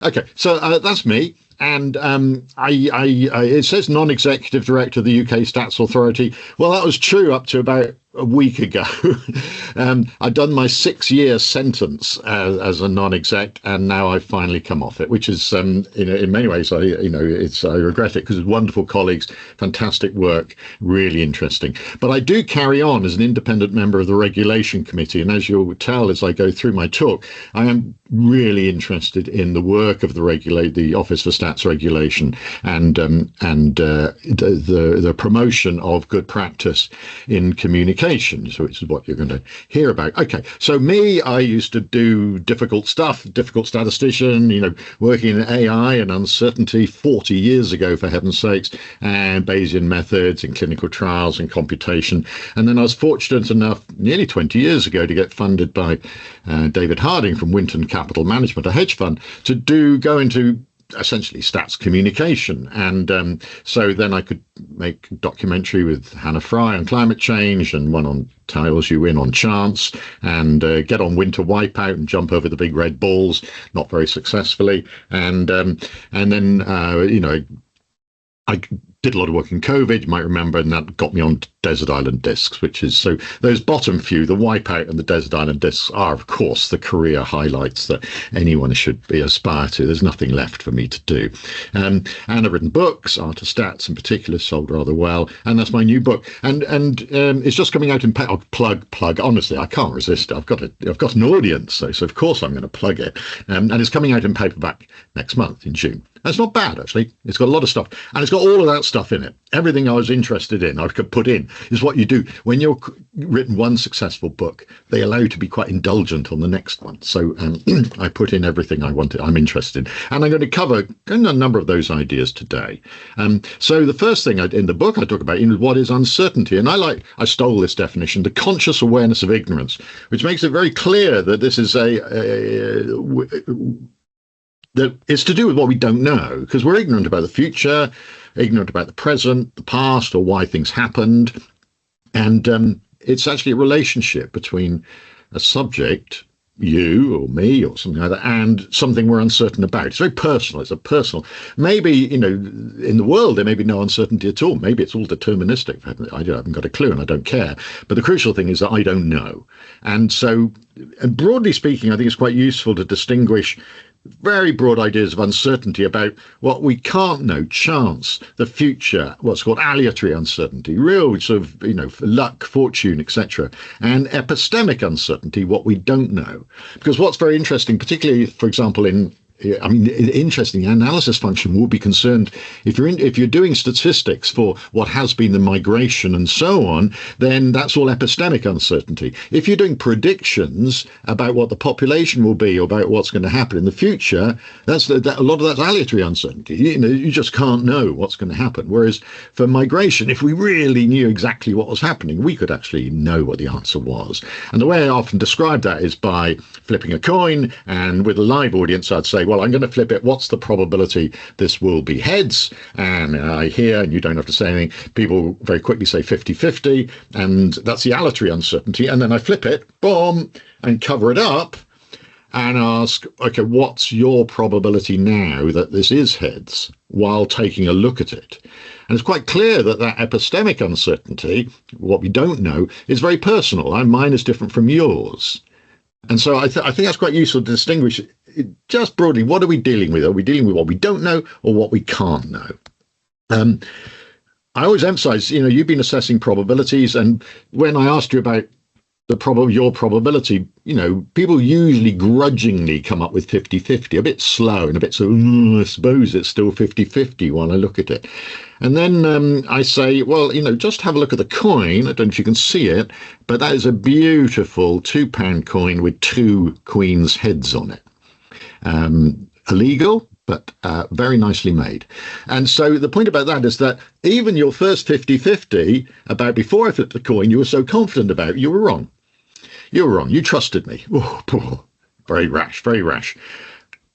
Okay, so that's me. And it says non-executive director of the UK Stats Authority. Well, that was true up to about a week ago. I'd done my 6-year sentence as a non-exec, and now I've finally come off it, which is, in many ways, I regret it because it's wonderful colleagues, fantastic work, really interesting. But I do carry on as an independent member of the Regulation Committee, and as you'll tell as I go through my talk, I am really interested in the work of the Office for Stats Regulation and the promotion of good practice in communication. So which is what you're going to hear about. Okay, so me, I used to do difficult stuff, difficult statistician, working in AI and uncertainty 40 years ago, for heaven's sakes, and Bayesian methods in clinical trials and computation. And then I was fortunate enough nearly 20 years ago to get funded by David Harding from Winton Capital Management, a hedge fund, to go into essentially stats communication. And so then I could make a documentary with Hannah Fry on climate change and one on Tiles You Win on chance, and get on winter wipeout and jump over the big red balls, not very successfully. And then I did a lot of work in COVID, you might remember, and that got me on desert island discs, which is, so those bottom few, the wipeout and the desert island discs, are of course the career highlights that anyone should aspire to. There's nothing left for me to do. And I've written books, Art of Stats in particular, sold rather well, and that's my new book. And it's just coming out in plug. Honestly, I can't resist it. I've got an audience, so of course I'm going to plug it. And it's coming out in paperback next month in June. That's not bad, actually. It's got a lot of stuff, and it's got all of that stuff in it. Everything I was interested in, I could put in, is what you do. When you've written one successful book, they allow you to be quite indulgent on the next one. So I put in everything I'm interested in. And I'm going to cover a number of those ideas today. So the first thing in the book I talk about is what is uncertainty. And I stole this definition, the conscious awareness of ignorance, which makes it very clear that this is that it's to do with what we don't know, because we're ignorant about the future, ignorant about the present, the past, or why things happened. And it's actually a relationship between a subject, you or me or something like that, and something we're uncertain about. It's very personal. It's a personal. Maybe, in the world, there may be no uncertainty at all. Maybe it's all deterministic. I haven't got a clue and I don't care. But the crucial thing is that I don't know. And so, and broadly speaking, I think it's quite useful to distinguish very broad ideas of uncertainty about what we can't know, chance, the future, what's called aleatory uncertainty, real sort of, luck, fortune, etc., and epistemic uncertainty, what we don't know. Because what's very interesting, particularly, for example, interesting, the analysis function will be concerned if you're doing statistics for what has been the migration and so on, then that's all epistemic uncertainty. If you're doing predictions about what the population will be or about what's going to happen in the future, a lot of that's aleatory uncertainty. You just can't know what's going to happen. Whereas for migration, if we really knew exactly what was happening, we could actually know what the answer was. And the way I often describe that is by flipping a coin, and with a live audience, I'd say, well, I'm going to flip it. What's the probability this will be heads? And I hear, and you don't have to say anything, people very quickly say 50-50, and that's the aleatory uncertainty. And then I flip it, boom, and cover it up and ask, okay, what's your probability now that this is heads, while taking a look at it? And it's quite clear that epistemic uncertainty, what we don't know, is very personal. Mine is different from yours. And so I think that's quite useful to distinguish just broadly, what are we dealing with? Are we dealing with what we don't know or what we can't know? I always emphasize, you've been assessing probabilities, and when I asked you about your probability, people usually grudgingly come up with 50-50, a bit slow and a bit I suppose it's still 50-50 when I look at it. And then I say, well, just have a look at the coin. I don't know if you can see it, but that is a beautiful £2 coin with 2 queens' heads on it. Illegal, but very nicely made. And so the point about that is that even your first 50-50 about before I flipped the coin, you were so confident about, you were wrong. You were wrong. You trusted me. Oh, poor. Very rash, very rash.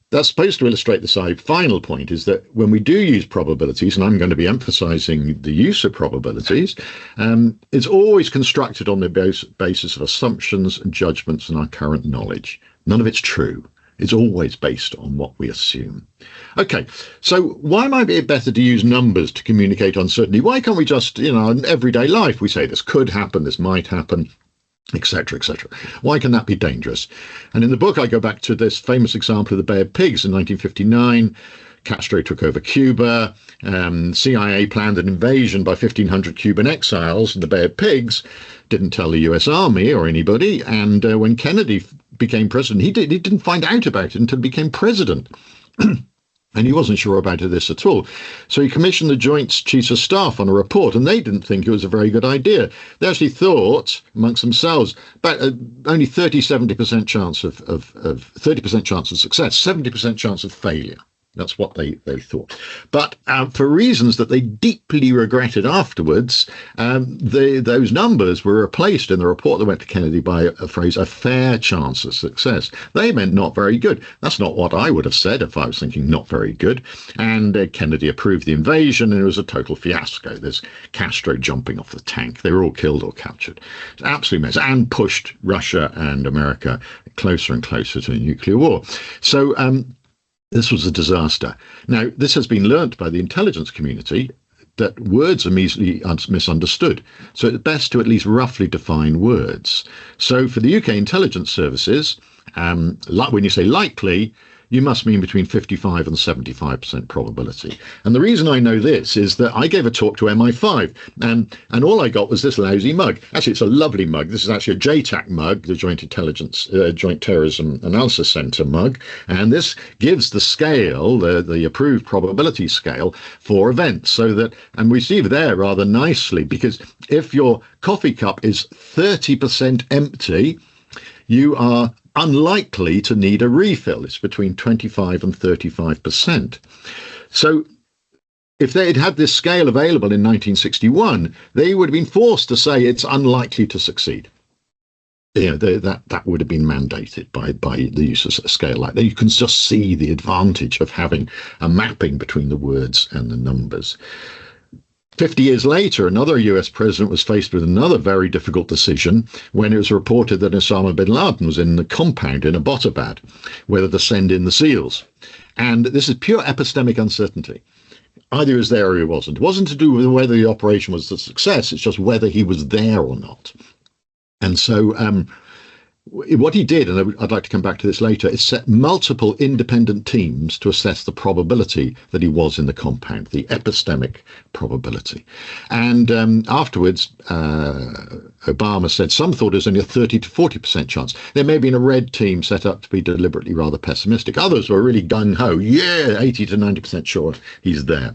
That's supposed to illustrate the final point, is that when we do use probabilities, and I'm going to be emphasizing the use of probabilities, it's always constructed on the basis of assumptions and judgments and our current knowledge. None of it's true. It's always based on what we assume. Okay, so why might it be better to use numbers to communicate uncertainty? Why can't we just, in everyday life, we say this could happen, this might happen, etc., etc. Why can that be dangerous? And in the book, I go back to this famous example of the Bay of Pigs in 1959. Castro took over Cuba. CIA planned an invasion by 1,500 Cuban exiles in the Bay of Pigs. Didn't tell the US Army or anybody. And when Kennedy became president, he didn't find out about it until he became president. And he wasn't sure about this at all. So he commissioned the Joint Chiefs of Staff on a report, and they didn't think it was a very good idea. They actually thought amongst themselves about only 70% chance of 30% chance of success, 70% chance of failure. That's what they thought. But for reasons that they deeply regretted afterwards, those numbers were replaced in the report that went to Kennedy by a phrase, a fair chance of success. They meant not very good. That's not what I would have said if I was thinking not very good. And Kennedy approved the invasion, and it was a total fiasco. There's Castro jumping off the tank. They were all killed or captured. It's an absolute mess, and pushed Russia and America closer and closer to a nuclear war. So this was a disaster. Now, this has been learnt by the intelligence community that words are easily misunderstood. So it's best to at least roughly define words. So for the UK intelligence services, when you say likely, you must mean between 55 and 75% probability. And the reason I know this is that I gave a talk to MI5, and all I got was this lousy mug. Actually, it's a lovely mug. This is actually a JTAC mug, the Joint Terrorism Analysis Centre mug. And this gives the scale, the approved probability scale for events. So that, and we see there rather nicely, because if your coffee cup is 30% empty, you are unlikely to need a refill. It's between 25 and 35%. So if they had had this scale available in 1961, they would have been forced to say it's unlikely to succeed. That would have been mandated by the use of a scale like that. You can just see the advantage of having a mapping between the words and the numbers. 50 years later, another US president was faced with another very difficult decision when it was reported that Osama bin Laden was in the compound in Abbottabad, whether to send in the SEALs. And this is pure epistemic uncertainty. Either he was there or he wasn't. It wasn't to do with whether the operation was a success, it's just whether he was there or not. And so what he did, and I'd like to come back to this later, is set multiple independent teams to assess the probability that he was in the compound, the epistemic probability. And afterwards, Obama said some thought it was only a 30 to 40% chance. There may have been a red team set up to be deliberately rather pessimistic. Others were really gung-ho. Yeah, 80 to 90% sure he's there.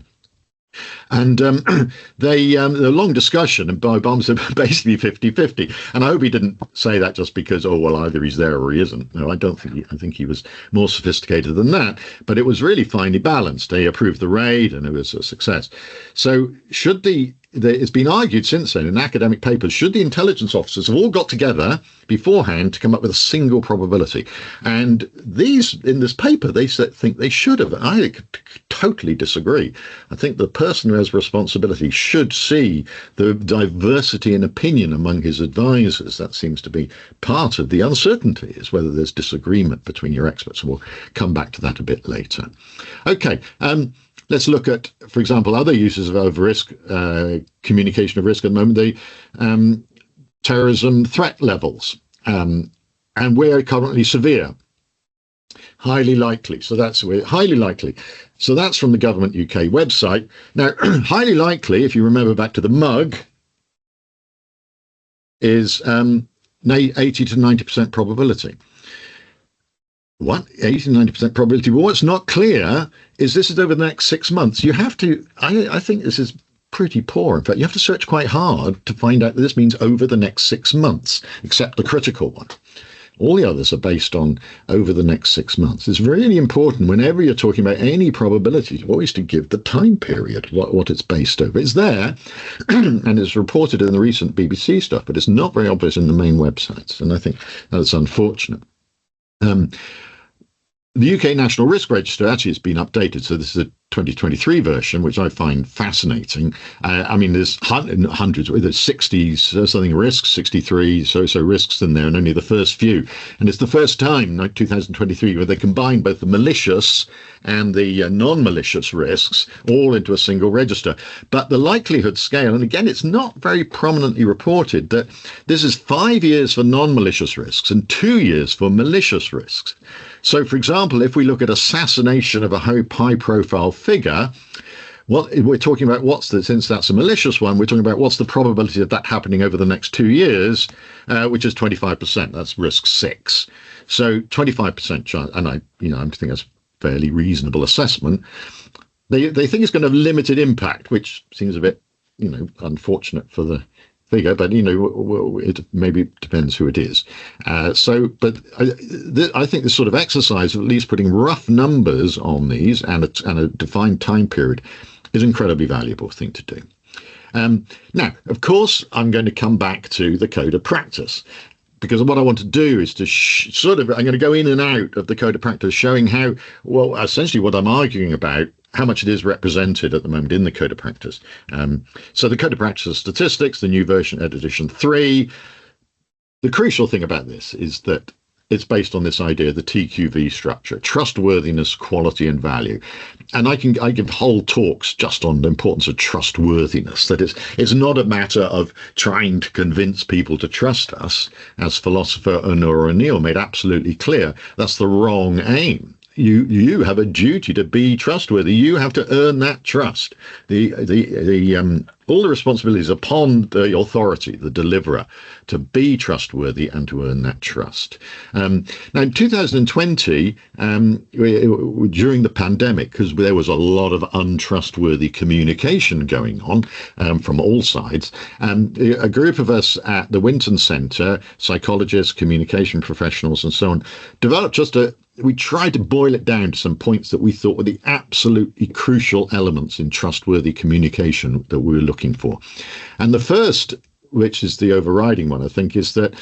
And the long discussion, and Obama said basically 50-50. And I hope he didn't say that just because, oh, well, either he's there or he isn't. No, I don't think I think he was more sophisticated than that. But it was really finely balanced. They approved the raid, and it was a success. So it's been argued since then in academic papers, should the intelligence officers have all got together beforehand to come up with a single probability? And in this paper, they think they should have. I totally disagree. I think the person who has responsibility should see the diversity in opinion among his advisors. That seems to be part of the uncertainty, is whether there's disagreement between your experts. And we'll come back to that a bit later. Okay. Let's look at, for example, other uses of risk, communication of risk at the moment, the terrorism threat levels, and where currently severe, highly likely. So that's highly likely. So that's from the Government UK website. Now, highly likely, if you remember back to the mug, is 80 to 90% probability. What? 80 to 90% probability. But what's not clear is this is over the next 6 months. You have to, I think this is pretty poor. In fact, you have to search quite hard to find out that this means over the next 6 months, except the critical one. All the others are based on over the next 6 months. It's really important whenever you're talking about any probability, always to give the time period, what it's based over. It's there, and it's reported in the recent BBC stuff, but it's not very obvious in the main websites. And I think that's unfortunate. The UK National Risk Register actually has been updated, so this is 2023 version, which I find fascinating. I mean, there's hundreds, there's 60 something risks, 63 so risks in there, and only the first few. And it's the first time, like 2023, where they combine both the malicious and the non-malicious risks all into a single register. But the likelihood scale, and again, it's not very prominently reported, that this is 5 years for non-malicious risks and 2 years for malicious risks. So, for example, if we look at assassination of a high-profile figure, well, we're talking about since that's a malicious one, we're talking about what's the probability of that happening over the next 2 years, which is 25%. That's risk 6. So 25% chance, and I think that's a fairly reasonable assessment. They think it's going to have limited impact, which seems a bit, unfortunate for the figure, but it maybe depends who it is. But I think this sort of exercise of at least putting rough numbers on these and a defined time period is an incredibly valuable thing to do. Now, of course, I'm going to come back to the code of practice, because what I want to do is to I'm going to go in and out of the code of practice, showing how, well, essentially what I'm arguing about, how much it is represented at the moment in the code of practice. So the code of practice of statistics, the new version, edition 3. The crucial thing about this is that it's based on this idea of the TQV structure: trustworthiness, quality, and value. And I give whole talks just on the importance of trustworthiness, that it's not a matter of trying to convince people to trust us, as philosopher Honora O'Neill made absolutely clear. That's the wrong aim. You have a duty to be trustworthy. You have to earn that trust. All the responsibilities upon the authority, the deliverer, to be trustworthy and to earn that trust. Now, in 2020, during the pandemic, because there was a lot of untrustworthy communication going on from all sides, a group of us at the Winton Centre, psychologists, communication professionals, and so on, developed we tried to boil it down to some points that we thought were the absolutely crucial elements in trustworthy communication that we were looking for. And the first, which is the overriding one, I think, is that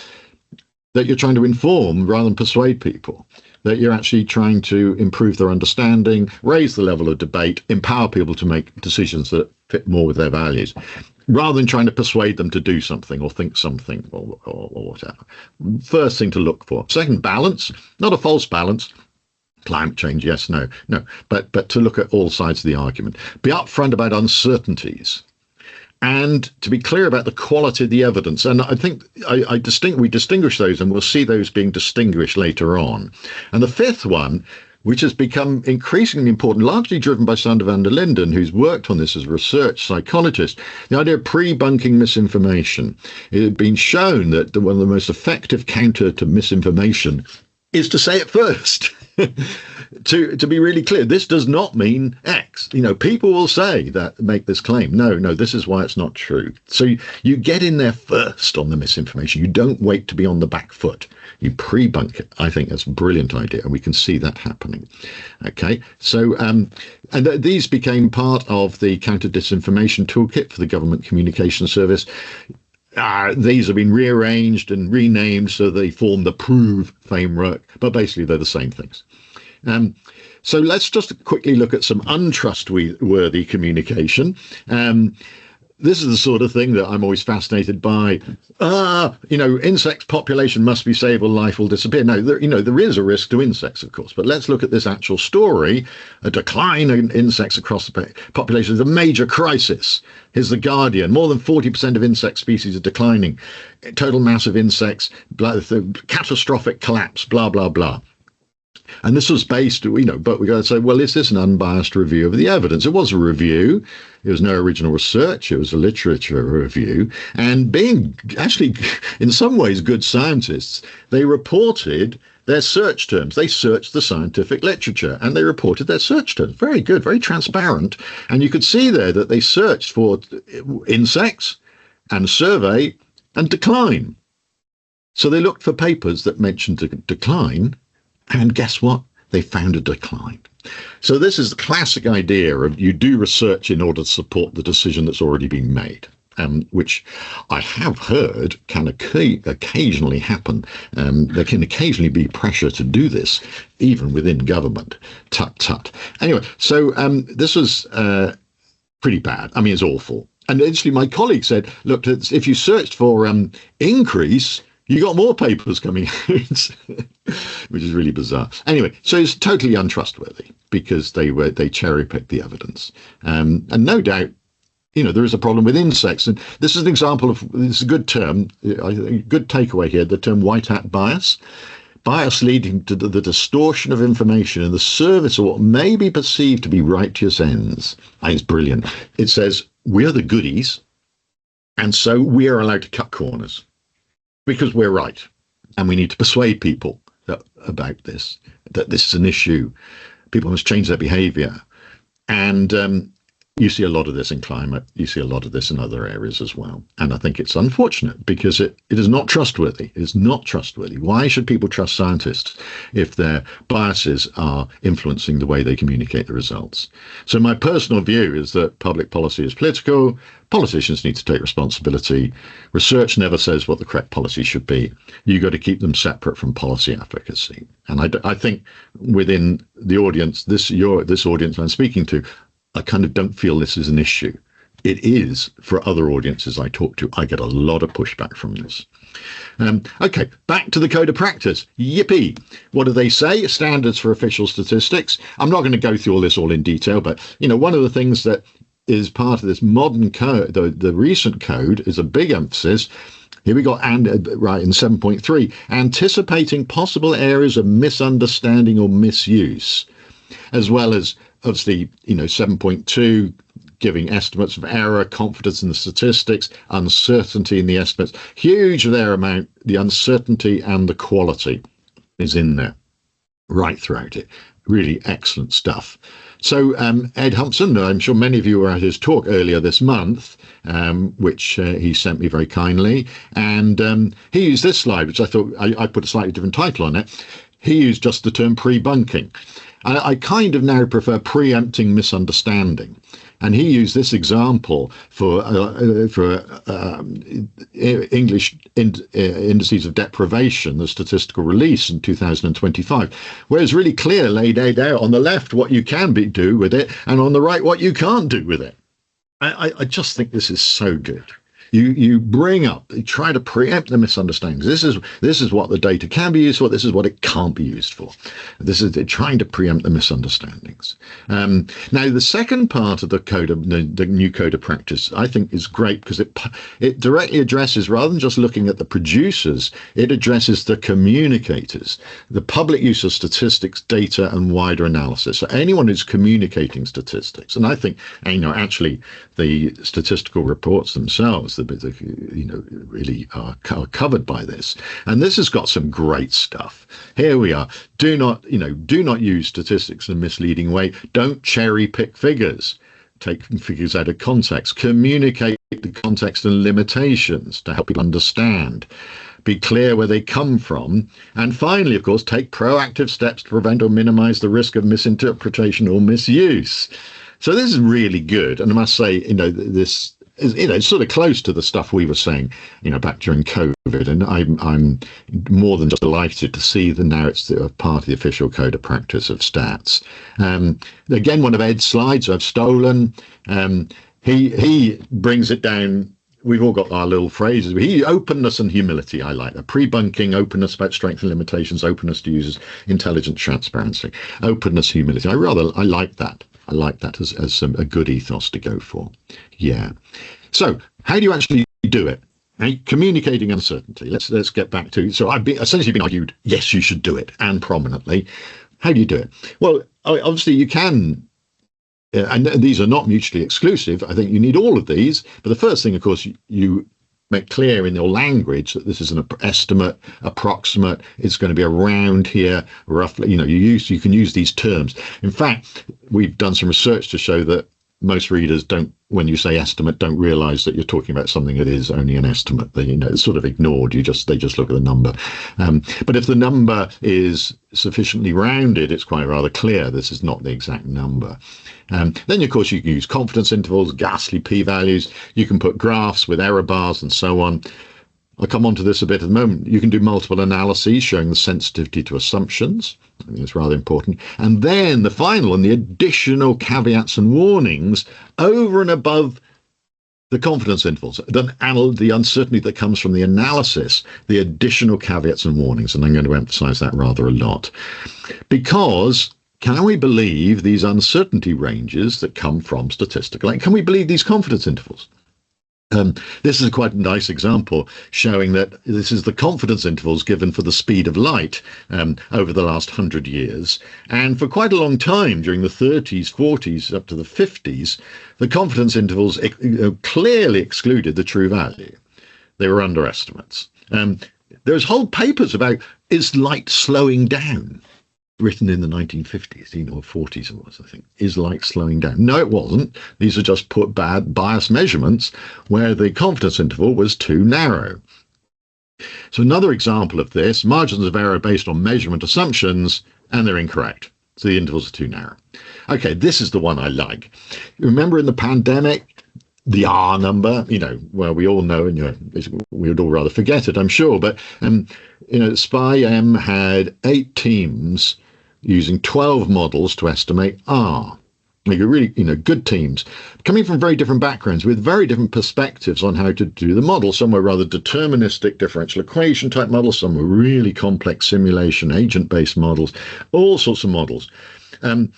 you're trying to inform rather than persuade people, that you're actually trying to improve their understanding, raise the level of debate, empower people to make decisions that fit more with their values, rather than trying to persuade them to do something or think something or whatever. First thing to look for. Second, balance, not a false balance. Climate change, yes, no, but to look at all sides of the argument. Be upfront about uncertainties, and to be clear about the quality of the evidence. And I think we distinguish those, and we'll see those being distinguished later on. And the fifth one, which has become increasingly important, largely driven by Sander van der Linden, who's worked on this as a research psychologist, the idea of pre-bunking misinformation. It had been shown that one of the most effective counter to misinformation is to say it first. To be really clear, this does not mean X. People will say that, make this claim. No, this is why it's not true. So you get in there first on the misinformation. You don't wait to be on the back foot. You pre-bunk it. I think that's a brilliant idea, and we can see that happening. Okay, so these became part of the counter disinformation toolkit for the Government Communication Service. These have been rearranged and renamed so they form the PROVE framework, but basically they're the same things. So let's just quickly look at some untrustworthy communication. This is the sort of thing that I'm always fascinated by. Insect population must be saved or life will disappear. No, there is a risk to insects, of course, but let's look at this actual story. A decline in insects across the population is a major crisis. Here's The Guardian. More than 40% of insect species are declining. Total mass of insects, catastrophic collapse, blah, blah, blah. And this was based, but we got to say, well, is this an unbiased review of the evidence? It was a review. It was no original research. It was a literature review. And being actually, in some ways, good scientists, they reported their search terms. They searched the scientific literature and they reported their search terms. Very good, very transparent. And you could see there that they searched for insects and survey and decline. So they looked for papers that mentioned decline. And guess what? They found a decline. So this is the classic idea of you do research in order to support the decision that's already been made. which I have heard can occasionally happen. There can occasionally be pressure to do this, even within government. Tut tut. Anyway, so this was pretty bad. I mean, it's awful. And actually, my colleague said, look, if you searched for increase, you got more papers coming out, which is really bizarre. Anyway, so it's totally untrustworthy because they cherry-picked the evidence. And no doubt, there is a problem with insects. And this is an example of, this is a good term, a good takeaway here, the term white hat bias. Bias leading to the distortion of information in the service of what may be perceived to be righteous ends. I think it's brilliant. It says, we're the goodies, and so we are allowed to cut corners because we're right. And we need to persuade people about this, that this is an issue. People must change their behavior. And you see a lot of this in climate. You see a lot of this in other areas as well. And I think it's unfortunate because it is not trustworthy. It is not trustworthy. Why should people trust scientists if their biases are influencing the way they communicate the results? So my personal view is that public policy is political. Politicians need to take responsibility. Research never says what the correct policy should be. You've got to keep them separate from policy advocacy. And I think within the audience, this audience I'm speaking to, I kind of don't feel this is an issue. It is for other audiences I talk to. I get a lot of pushback from this. Okay, back to the code of practice. Yippee! What do they say? Standards for official statistics. I'm not going to go through all this in detail, but one of the things that is part of this modern code, the recent code, is a big emphasis. Here we got, right in 7.3, anticipating possible areas of misunderstanding or misuse, as well as obviously, 7.2, giving estimates of error, confidence in the statistics, uncertainty in the estimates. Huge there amount, the uncertainty and the quality is in there right throughout it. Really excellent stuff. So Ed Humpson, I'm sure many of you were at his talk earlier this month, which he sent me very kindly. And he used this slide, which I thought I put a slightly different title on it. He used just the term pre-bunking. I kind of now prefer preempting misunderstanding. And he used this example for English indices of deprivation, the statistical release in 2025, where it's really clear laid out on the left what you can do with it, and on the right what you can't do with it. I just think this is so good. You try to preempt the misunderstandings. This is what the data can be used for. This is what it can't be used for. This is trying to preempt the misunderstandings. Now, the second part of the new code of practice, I think, is great because it directly addresses, rather than just looking at the producers, it addresses the communicators, the public use of statistics, data, and wider analysis. So anyone who's communicating statistics, and I think, actually, the statistical reports themselves, really are covered by this. And this has got some great stuff. Here we are. Do not use statistics in a misleading way. Don't cherry pick figures. Take figures out of context. Communicate the context and limitations to help people understand. Be clear where they come from. And finally, of course, take proactive steps to prevent or minimize the risk of misinterpretation or misuse. So this is really good. And I must say, this it's sort of close to the stuff we were saying, back during COVID. And I'm more than just delighted to see that now it's part of the official code of practice of stats. Again, one of Ed's slides I've stolen. He brings it down. We've all got our little phrases. Openness and humility. I like that. Pre-bunking, openness about strengths and limitations, openness to users, intelligence, transparency, openness, humility. I like that. I like that as a good ethos to go for. Yeah. So how do you actually do it? Communicating uncertainty. Let's get back to. So I've essentially been argued, yes, you should do it, and prominently. How do you do it? Well, obviously you can. And these are not mutually exclusive. I think you need all of these. But the first thing, of course, you make clear in your language that this is an estimate, approximate. It's going to be around here, roughly. You can use these terms. In fact, we've done some research to show that most readers don't, when you say estimate, don't realize that you're talking about something that is only an estimate. They, it's sort of ignored. They just look at the number. But if the number is sufficiently rounded, it's quite rather clear this is not the exact number. Then, of course, you can use confidence intervals, ghastly p-values. You can put graphs with error bars and so on. I'll come on to this a bit in a moment. You can do multiple analyses showing the sensitivity to assumptions. I think it's rather important. And then the final and the additional caveats and warnings over and above the confidence intervals, the uncertainty that comes from the analysis, the additional caveats and warnings. And I'm going to emphasize that rather a lot. Because can we believe these uncertainty ranges that come from statistical? Can we believe these confidence intervals? This is quite a nice example showing that this is the confidence intervals given for the speed of light over the last 100 years. And for quite a long time, during the 30s, 40s, up to the 50s, the confidence intervals clearly excluded the true value. They were underestimates. There's whole papers about, is light slowing down? Written in the 1950s, or 40s it was, I think. Is light slowing down? No, it wasn't. These are just bad bias measurements where the confidence interval was too narrow. So another example of this, margins of error based on measurement assumptions, and they're incorrect. So the intervals are too narrow. Okay, this is the one I like. Remember in the pandemic, the R number, well, we all know, and we would all rather forget it, I'm sure, but SPY-M had 8 teams using 12 models to estimate R. Really, good teams coming from very different backgrounds with very different perspectives on how to do the model. Some were rather deterministic differential equation type models. Some were really complex simulation, agent-based models, all sorts of models. And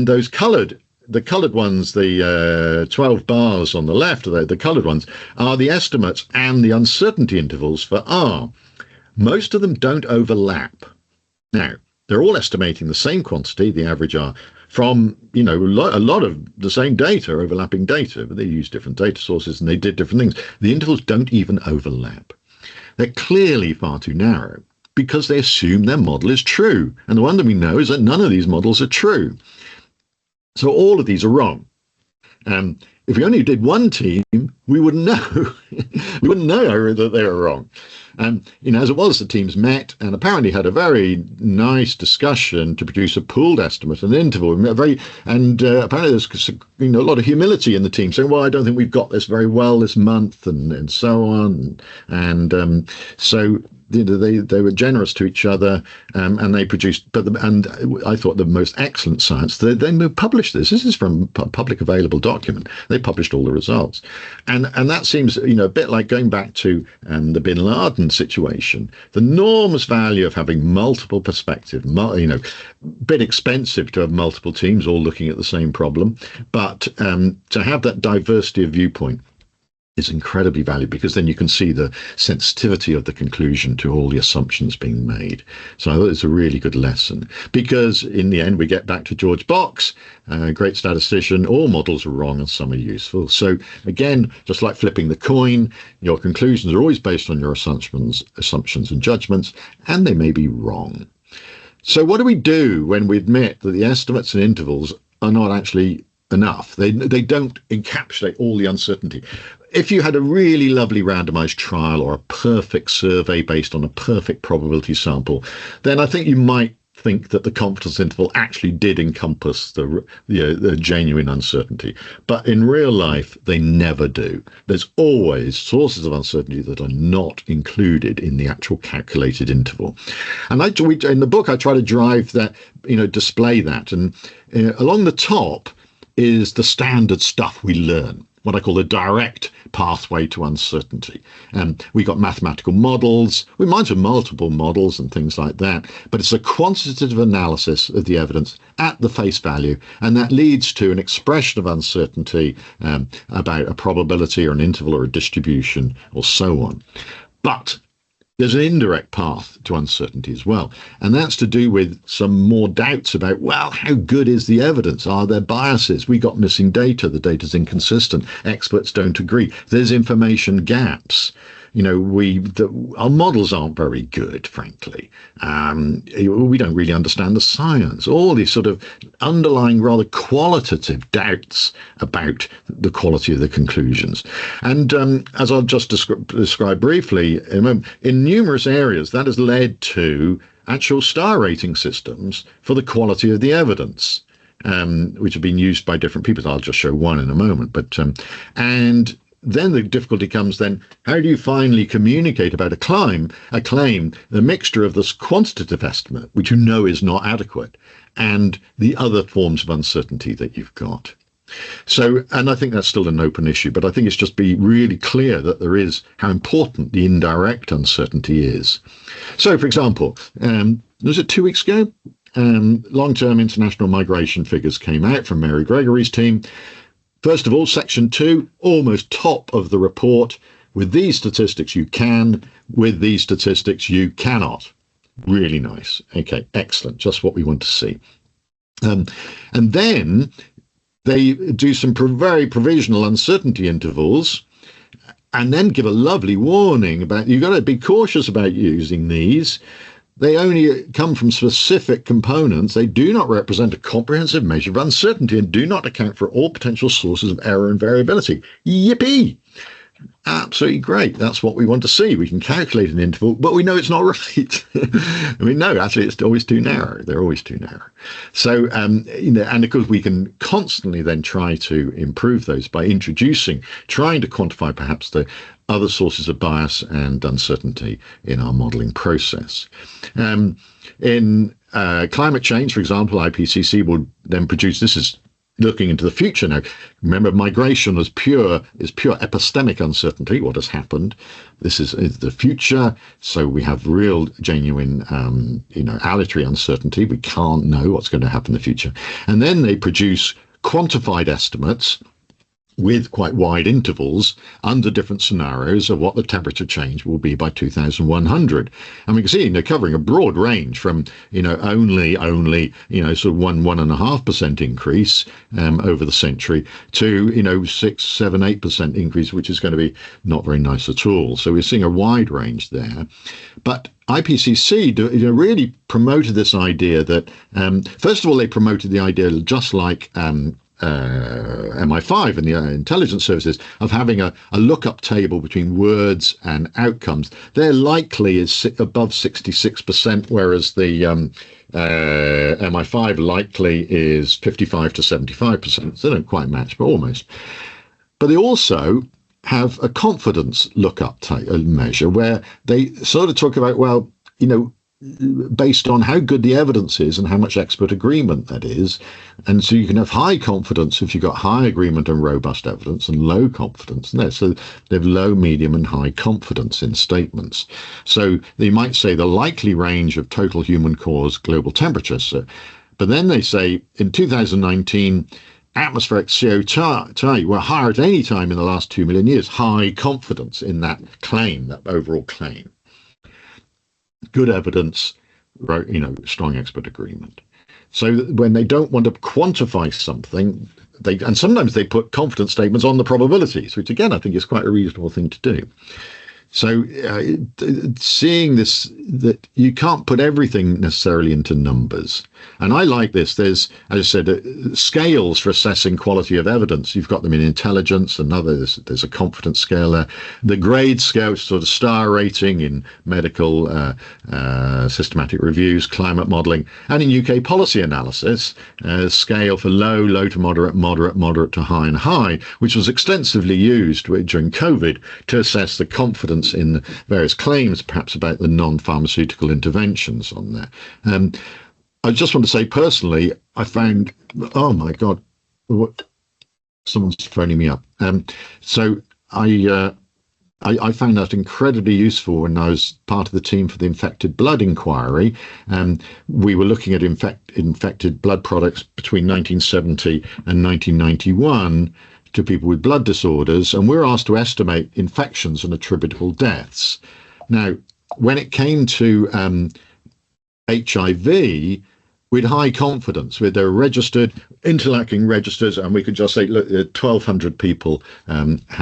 those the coloured ones, the 12 bars on the left, the coloured ones, are the estimates and the uncertainty intervals for R. Most of them don't overlap. Now, they're all estimating the same quantity, the average R, from, a lot of the same data, overlapping data, but they use different data sources and they did different things. The intervals don't even overlap. They're clearly far too narrow because they assume their model is true. And the one that we know is that none of these models are true. So all of these are wrong. If we only did one team, we wouldn't know. We wouldn't know that they were wrong. As it was, the teams met and apparently had a very nice discussion to produce a pooled estimate, an interval. Apparently there's a lot of humility in the team, saying, "Well, I don't think we've got this very well this month," and so on. So they were generous to each other, and they produced. And I thought the most excellent science. They published this. This is from a public available document. They published all the results, and that seems a bit like going back to the Bin Laden situation. The enormous value of having multiple perspectives. Bit expensive to have multiple teams all looking at the same problem, but to have that diversity of viewpoint is incredibly valuable because then you can see the sensitivity of the conclusion to all the assumptions being made. So I thought it's a really good lesson because in the end we get back to George Box, a great statistician. All models are wrong and some are useful. So again, just like flipping the coin, your conclusions are always based on your assumptions and judgments, and they may be wrong. So what do we do when we admit that the estimates and intervals are not actually enough? They don't encapsulate all the uncertainty. If you had a really lovely randomized trial or a perfect survey based on a perfect probability sample, then I think you might think that the confidence interval actually did encompass the genuine uncertainty. But in real life, they never do. There's always sources of uncertainty that are not included in the actual calculated interval. And in the book, I try to drive that, display that. And along the top is the standard stuff we learn, what I call the direct pathway to uncertainty. We got mathematical models. We might have multiple models and things like that, but it's a quantitative analysis of the evidence at the face value, and that leads to an expression of uncertainty about a probability or an interval or a distribution or so on. But there's an indirect path to uncertainty as well, and that's to do with some more doubts about, well, how good is the evidence? Are there biases? We got missing data. The data's inconsistent. Experts don't agree. There's information gaps. our models aren't very good, frankly. We don't really understand the science. All these sort of underlying, rather qualitative doubts about the quality of the conclusions. And as I'll just describe briefly, in numerous areas, that has led to actual star rating systems for the quality of the evidence, which have been used by different people. I'll just show one in a moment. But and then the difficulty comes then, how do you finally communicate about a claim, the mixture of this quantitative estimate, which is not adequate, and the other forms of uncertainty that you've got. So, and I think that's still an open issue, but I think it's just be really clear that there is how important the indirect uncertainty is. So, for example, was it 2 weeks ago? Long-term international migration figures came out from Mary Gregory's team. First of all, section 2, almost top of the report. With these statistics, you can. With these statistics, you cannot. Really nice. Okay, excellent. Just what we want to see. And then they do some very provisional uncertainty intervals, and then give a lovely warning about you've got to be cautious about using these. They only come from specific components. They do not represent a comprehensive measure of uncertainty and do not account for all potential sources of error and variability. Yippee! Absolutely great. That's what we want to see. We can calculate an interval, but we know it's not right. No, actually, it's always too narrow. They're always too narrow. So, and of course, we can constantly then try to improve those by trying to quantify perhaps the other sources of bias and uncertainty in our modelling process. In climate change, for example, IPCC will then produce, this is looking into the future now. Remember, migration is pure epistemic uncertainty, what has happened. This is the future, so we have real, genuine, aleatory uncertainty. We can't know what's going to happen in the future. And then they produce quantified estimates with quite wide intervals under different scenarios of what the temperature change will be by 2100. And we can see they're covering a broad range from, only, sort of 1.5% increase over the century to, 6, 7, 8% increase, which is going to be not very nice at all. So we're seeing a wide range there. But IPCC really promoted this idea that, first of all, they promoted the idea, just like MI5 and the intelligence services, of having a lookup table between words and outcomes. Their likely is above 66%, whereas the MI5 likely is 55 to 75%. So they don't quite match, but almost. But they also have a confidence lookup measure where they sort of talk about, well, based on how good the evidence is and how much expert agreement that is. And so you can have high confidence if you've got high agreement and robust evidence, and low confidence there. So they have low, medium and high confidence in statements. So they might say the likely range of total human cause global temperature. So, but then they say in 2019, atmospheric CO2 were higher at any time in the last 2 million years. High confidence in that claim, that overall claim. Good evidence, strong expert agreement. So when they don't want to quantify something, and sometimes they put confidence statements on the probabilities, which again I think is quite a reasonable thing to do. So seeing this, that you can't put everything necessarily into numbers. And I like this. There's, as I said, scales for assessing quality of evidence. You've got them in intelligence, there's a confidence scale there. The grade scale, sort of star rating in medical systematic reviews, climate modelling, and in UK policy analysis, scale for low to moderate to high and high, which was extensively used during COVID to assess the confidence in the various claims, perhaps about the non-pharmaceutical interventions on there. I just want to say personally, I found, oh my God, someone's phoning me up. So I found that incredibly useful when I was part of the team for the infected blood inquiry. We were looking at infected blood products between 1970 and 1991 to people with blood disorders, and we're asked to estimate infections and attributable deaths. Now, when it came to HIV, with high confidence, with their registered, interlocking registers, and we could just say, look, 1,200 people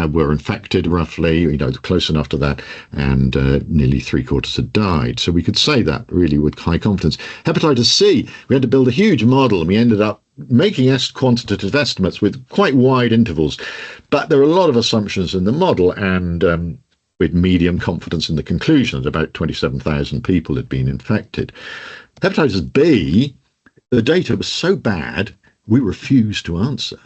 were infected, roughly, close enough to that, and nearly 3/4 had died. So we could say that really with high confidence. Hepatitis C, we had to build a huge model, and we ended up making quantitative estimates with quite wide intervals. But there are a lot of assumptions in the model, and with medium confidence in the conclusions. About 27,000 people had been infected. Hepatitis B, the data was so bad, we refused to answer.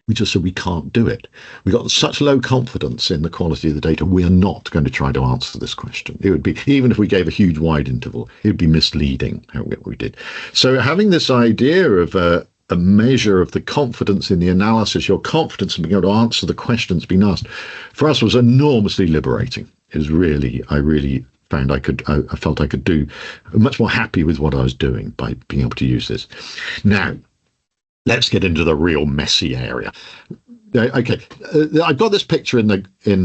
We just said we can't do it. We got such low confidence in the quality of the data, we are not going to try to answer this question. It would be, even if we gave a huge wide interval, it would be misleading how we did. So having this idea of a measure of the confidence in the analysis, your confidence in being able to answer the questions being asked, for us was enormously liberating. It was really, I really found I felt I could do much more happy with what I was doing by being able to use this. Now, let's get into the real messy area. Okay, I've got this picture in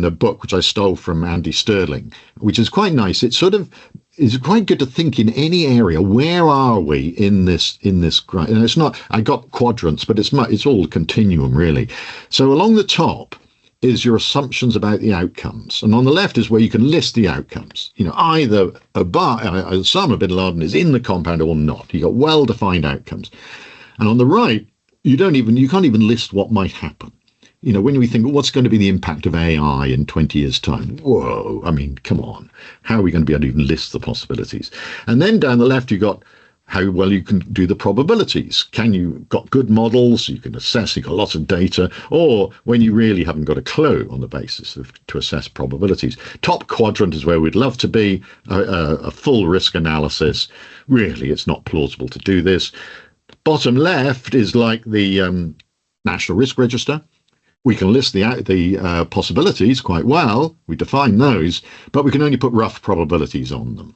the book, which I stole from Andy Sterling, which is quite nice. It's quite good to think in any area. Where are we in this? And it's not. I got quadrants, but it's all a continuum really. So along the top is your assumptions about the outcomes, and on the left is where you can list the outcomes. Either Osama bin Laden is in the compound or not. You got well-defined outcomes, and on the right you can't even list what might happen. When we think, what's going to be the impact of AI in 20 years' time? Whoa, I mean, come on. How are we going to be able to even list the possibilities? And then down the left, you got how well you can do the probabilities. Got good models, you can assess, you've got lots of data, or when you really haven't got a clue on the basis to assess probabilities. Top quadrant is where we'd love to be, a full risk analysis. Really, it's not plausible to do this. Bottom left is like the National Risk Register. We can list the possibilities quite well. We define those, but we can only put rough probabilities on them.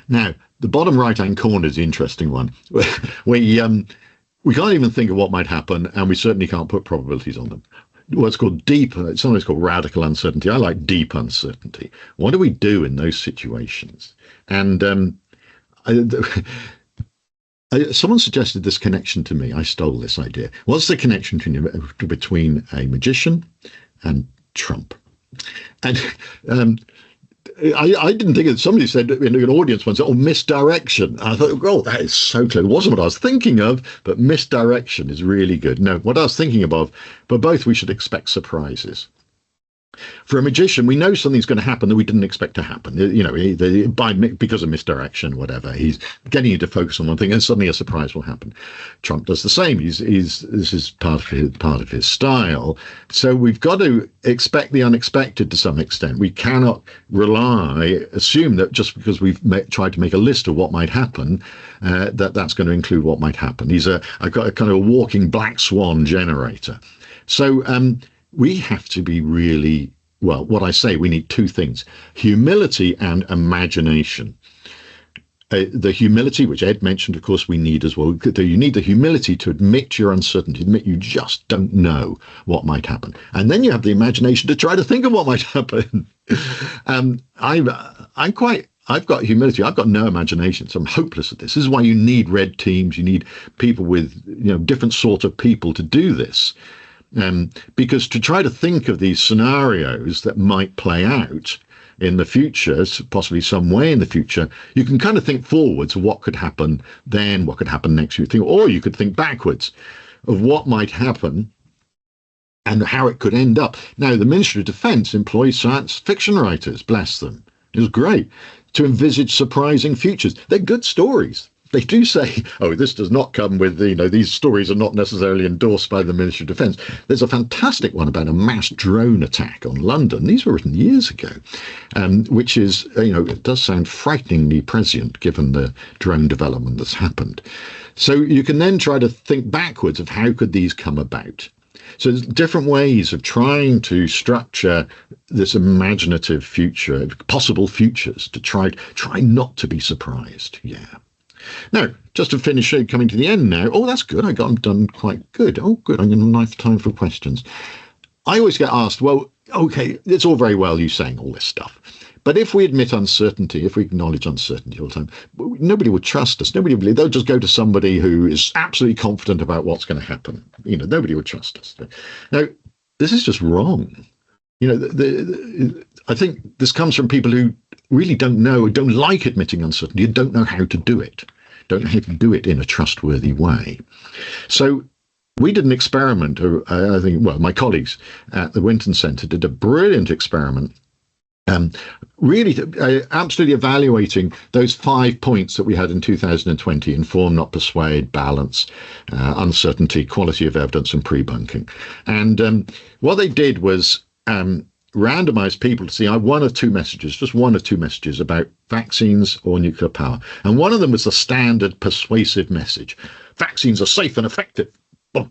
Now, the bottom right-hand corner is the interesting one. We can't even think of what might happen, and we certainly can't put probabilities on them. What's called it's sometimes called radical uncertainty. I like deep uncertainty. What do we do in those situations? And someone suggested this connection to me. I stole this idea. What's the connection between a magician and Trump? And I didn't think it. Somebody said in an audience once, misdirection. I thought, oh, that is so clear. It wasn't what I was thinking of, but misdirection is really good. No, what I was thinking of, but both we should expect surprises. For a magician, we know something's going to happen that we didn't expect to happen. Because of misdirection, whatever. He's getting you to focus on one thing, and suddenly a surprise will happen. Trump does the same. This is part of his style. So we've got to expect the unexpected to some extent. We cannot assume that just because we've tried to make a list of what might happen, that's going to include what might happen. I've got a kind of a walking black swan generator. So we have to be really, what I say, we need two things, humility and imagination. The humility, which Ed mentioned, of course, we need as well. You need the humility to admit your uncertainty, admit you just don't know what might happen. And then you have the imagination to try to think of what might happen. I've got humility. I've got no imagination, so I'm hopeless at this. This is why you need red teams. You need people with, different sorts of people to do this. Because to try to think of these scenarios that might play out in the future, possibly some way in the future, you can kind of think forwards of what could happen then, what could happen next year, or you could think backwards of what might happen and how it could end up. Now, the Ministry of Defence employs science fiction writers, bless them. It was great to envisage surprising futures. They're good stories. They do say, this does not come with, these stories are not necessarily endorsed by the Ministry of Defence. There's a fantastic one about a mass drone attack on London. These were written years ago, which is, it does sound frighteningly prescient given the drone development that's happened. So you can then try to think backwards of how could these come about. So there's different ways of trying to structure this imaginative future, possible futures, to try not to be surprised. Yeah. Now, just to finish, coming to the end now. Oh, that's good. I'm done quite good. Oh, good. I'm going to have enough time for questions. I always get asked, well, okay, it's all very well you saying all this stuff, But if we admit uncertainty, if we acknowledge uncertainty all the time, nobody will trust us. Nobody will believe. They'll just go to somebody who is absolutely confident about what's going to happen. Nobody will trust us. Now, this is just wrong. I think this comes from people who really don't know, don't like admitting uncertainty, and don't know how to do it, don't know how to do it in a trustworthy way. So we did an experiment, I think, well, my colleagues at the Winton Centre did a brilliant experiment, really absolutely evaluating those 5 points that we had in 2020: inform, not persuade, balance, uncertainty, quality of evidence, and pre-bunking. And what they did was randomize people to see one of two messages, just one or two messages about vaccines or nuclear power. And one of them was the standard persuasive message: vaccines are safe and effective. Boom.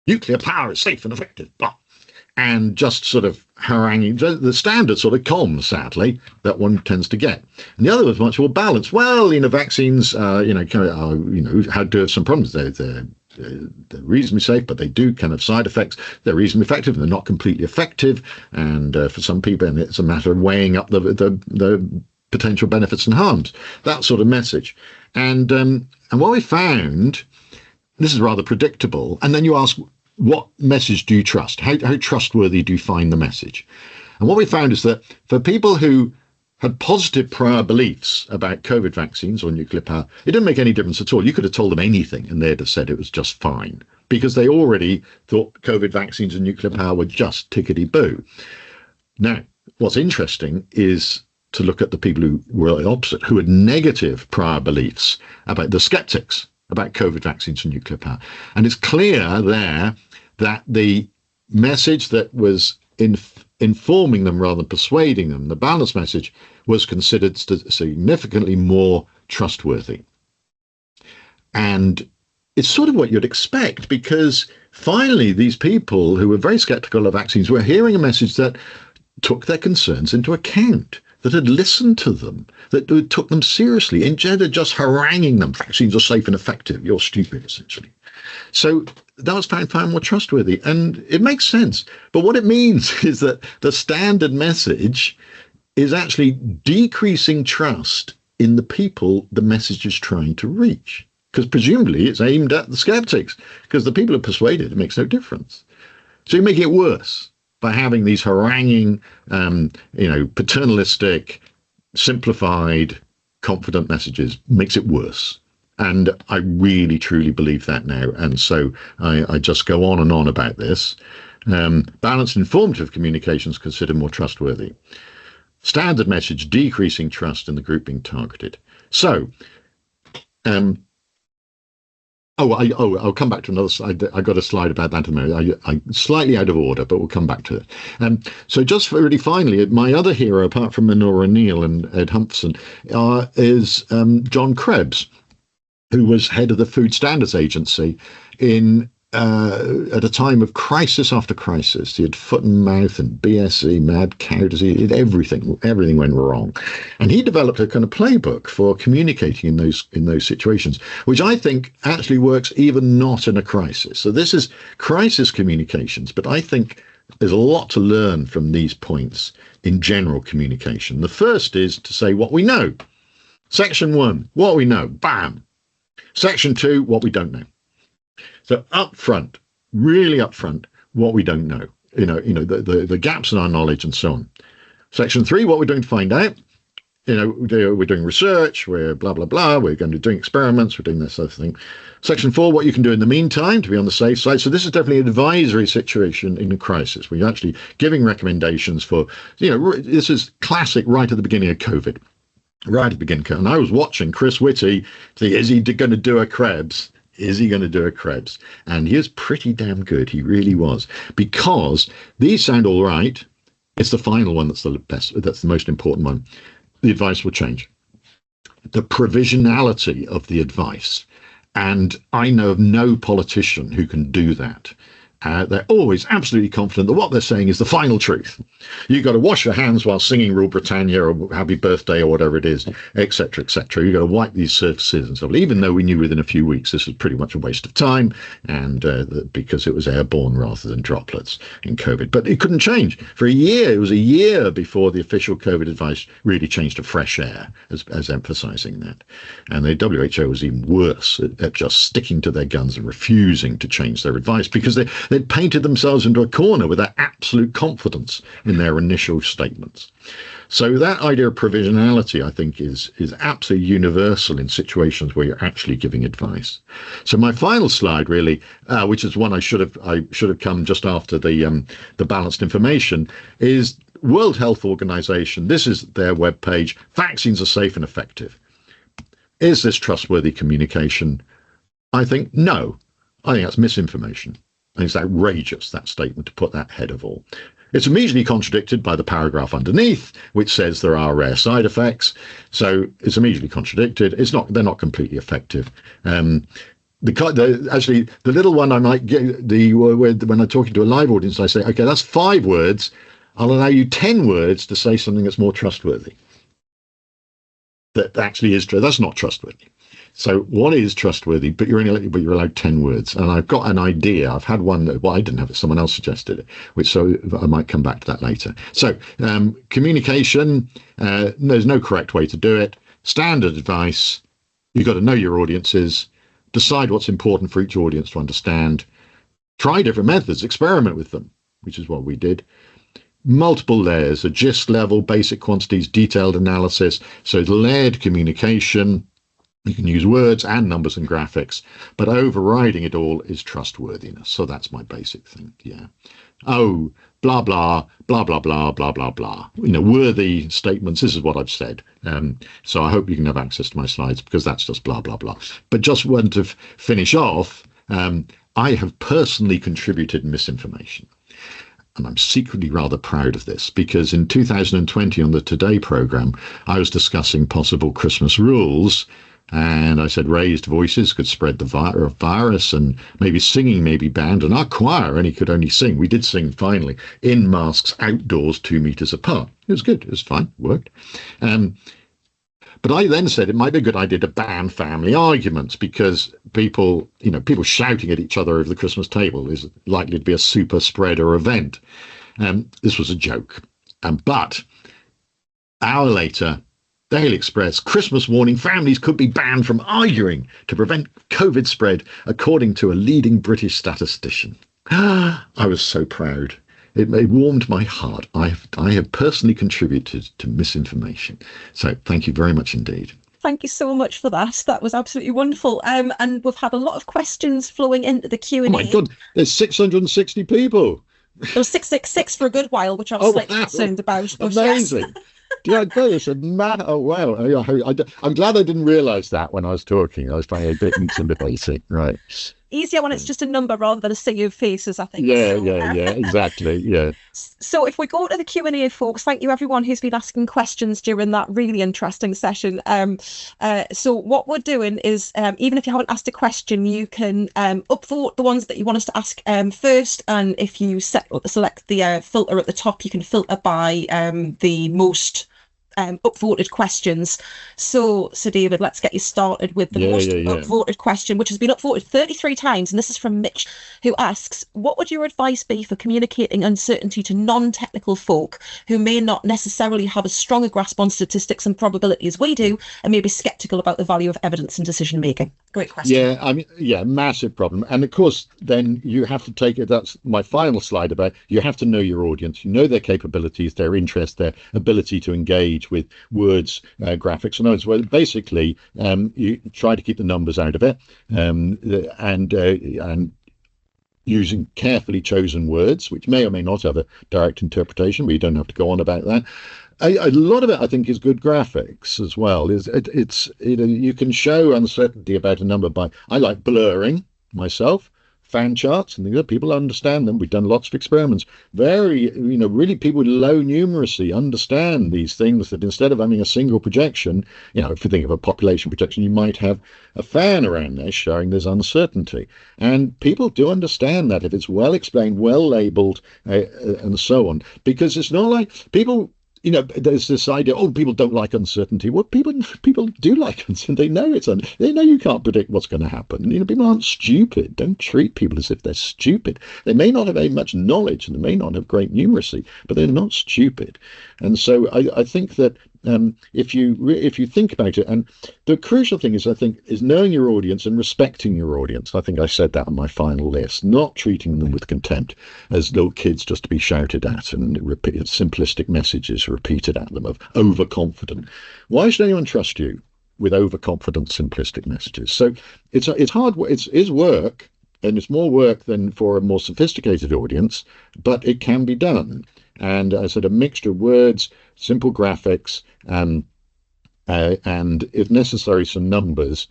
Nuclear power is safe and effective. Boom. And just sort of haranguing, the standard sort of comms, sadly, that one tends to get. And the other was much more balanced. Well, vaccines, how do have some problems. They're reasonably safe, but they do kind of side effects. They're reasonably effective, and they're not completely effective. And for some people, and it's a matter of weighing up the potential benefits and harms. That sort of message. And what we found, this is rather predictable. And then you ask, what message do you trust? How trustworthy do you find the message? And what we found is that for people who had positive prior beliefs about COVID vaccines or nuclear power, it didn't make any difference at all. You could have told them anything and they'd have said it was just fine, because they already thought COVID vaccines and nuclear power were just tickety-boo. Now, what's interesting is to look at the people who were the opposite, who had negative prior beliefs about the skeptics about COVID vaccines and nuclear power. And it's clear there that the message that was informing them rather than persuading them, the balanced message, was considered significantly more trustworthy. And it's sort of what you'd expect, because finally these people who were very skeptical of vaccines were hearing a message that took their concerns into account, that had listened to them, that took them seriously, instead of just haranguing them. Vaccines are safe and effective. You're stupid, essentially. So that was found more trustworthy, and it makes sense. But what it means is that the standard message is actually decreasing trust in the people the message is trying to reach, because presumably it's aimed at the skeptics, because the people are persuaded, it makes no difference. So you make it worse by having these haranguing, paternalistic, simplified, confident messages. Makes it worse. And I really, truly believe that now. And so I just go on and on about this. Balanced, informative communications considered more trustworthy. Standard message, decreasing trust in the group being targeted. So, I'll come back to another slide. I got a slide about that in a minute. I'm slightly out of order, but we'll come back to it. So just really finally, my other hero, apart from Minoru O'Neill and Ed Humphrey, is John Krebs, who was head of the Food Standards Agency at a time of crisis after crisis. He had foot and mouth and BSE, mad cow disease, everything went wrong. And he developed a kind of playbook for communicating in those situations, which I think actually works even not in a crisis. So this is crisis communications, but I think there's a lot to learn from these points in general communication. The first is to say what we know. Section 1, what we know, bam. Section 2, what we don't know. So up front, really up front, what we don't know, the gaps in our knowledge and so on. Section 3, what we're doing to find out. We're doing research, we're blah, blah, blah. We're going to be doing experiments, we're doing this sort of thing. Section 4, what you can do in the meantime to be on the safe side. So this is definitely an advisory situation in a crisis. We're actually giving recommendations for, this is classic right at the beginning of COVID. Right at the beginning. And I was watching Chris Whitty see, is he going to do a Krebs? Is he going to do a Krebs? And he was pretty damn good. He really was. Because these sound all right. It's the final one that's the best. That's the most important one. The advice will change. The provisionality of the advice. And I know of no politician who can do that they're always absolutely confident that what they're saying is the final truth. You've got to wash your hands while singing Rule Britannia or Happy Birthday or whatever it is, etc., etc. You've got to wipe these surfaces and stuff. Even though we knew within a few weeks this was pretty much a waste of time, and because it was airborne rather than droplets in COVID. But it couldn't change. For a year, it was a year before the official COVID advice really changed to fresh air, as emphasising that. And the WHO was even worse at just sticking to their guns and refusing to change their advice because they'd painted themselves into a corner with their absolute confidence in their initial statements. So that idea of provisionality, I think, is absolutely universal in situations where you're actually giving advice. So my final slide, really, which is one I should have come just after the balanced information, is World Health Organization. This is their webpage. Vaccines are safe and effective. Is this trustworthy communication? I think no. I think that's misinformation. I think it's outrageous, that statement, to put that ahead of all. It's immediately contradicted by the paragraph underneath, which says there are rare side effects. So it's immediately contradicted. They're not completely effective. Actually, the little one I might get, when I'm talking to a live audience, I say, okay, that's 5 words. I'll allow you 10 words to say something that's more trustworthy. That actually is true. That's not trustworthy. So what is trustworthy? But you're allowed 10 words. And I've got an idea. I've had one that, well, I didn't have it. Someone else suggested it, so I might come back to that later. So communication, there's no correct way to do it. Standard advice, you've got to know your audiences, decide what's important for each audience to understand, try different methods, experiment with them, which is what we did. Multiple layers, a gist level, basic quantities, detailed analysis. So layered communication. You can use words and numbers and graphics, but overriding it all is trustworthiness. So that's my basic thing. Yeah. Oh, blah, blah, blah, blah, blah, blah, blah, blah. Worthy statements. This is what I've said. So I hope you can have access to my slides because that's just blah, blah, blah. But just want to finish off. I have personally contributed misinformation. And I'm secretly rather proud of this because in 2020 on the Today programme, I was discussing possible Christmas rules. And I said raised voices could spread the virus and maybe singing may be banned. And our choir could only sing. We did sing finally in masks outdoors 2 meters apart. It was good. It was fine. It worked. But I then said it might be a good idea to ban family arguments because people shouting at each other over the Christmas table is likely to be a super spreader event. This was a joke. But an hour later, Daily Express, Christmas warning, families could be banned from arguing to prevent COVID spread, according to a leading British statistician. I was so proud. It warmed my heart. I have personally contributed to misinformation. So thank you very much indeed. Thank you so much for that. That was absolutely wonderful. And we've had a lot of questions flowing into the Q&A. Oh my God, there's 660 people. There was 666 for a good while, which I was slightly concerned about. Amazing. Yes. Yeah, it's a matter. Oh wow! I'm glad I didn't realise that when I was talking. I was trying a bit intimidating, right? Easier when it's just a number rather than a sea of faces, I think. Yeah, exactly. Yeah. So if we go to the Q&A, folks, thank you everyone who's been asking questions during that really interesting session. So what we're doing is, even if you haven't asked a question, you can upvote the ones that you want us to ask first. And if you select the filter at the top, you can filter by the most upvoted questions. So David, let's get you started with the most upvoted question, which has been upvoted 33 times, and this is from Mitch, who asks, what would your advice be for communicating uncertainty to non-technical folk who may not necessarily have as strong a grasp on statistics and probability as we do, and may be sceptical about the value of evidence in decision making? Great question. Massive problem. And of course then you have to take it, that's my final slide about, you have to know your audience, you know their capabilities, their interest, their ability to engage with words, graphics and others. Well, basically you try to keep the numbers out of it, and using carefully chosen words, which may or may not have a direct interpretation, but you don't have to go on about that. A lot of it, I think, is good graphics as well. You can show uncertainty about a number by, I like blurring myself. fan charts and things that people understand them. We've done lots of experiments. Very, really people with low numeracy understand these things, that instead of having a single projection, if you think of a population projection, you might have a fan around there showing there's uncertainty. And people do understand that if it's well explained, well labeled, and so on, because it's not like people, there's this idea, people don't like uncertainty. Well, people do like uncertainty. They know they know you can't predict what's going to happen. People aren't stupid. Don't treat people as if they're stupid. They may not have very much knowledge and they may not have great numeracy, but they're not stupid. And so I think that if you think about it, and the crucial thing is, I think, is knowing your audience and respecting your audience. I think I said that on my final list, not treating them with contempt as little kids just to be shouted at and simplistic messages repeated at them of overconfident. Why should anyone trust you with overconfident, simplistic messages? So it's hard. It's work, and it's more work than for a more sophisticated audience, but it can be done. And I said, a mixture of words, simple graphics, and if necessary, some numbers.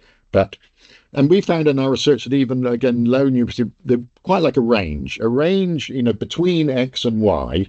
And we found in our research that even, again, low numeracy, they're quite like a range between X and Y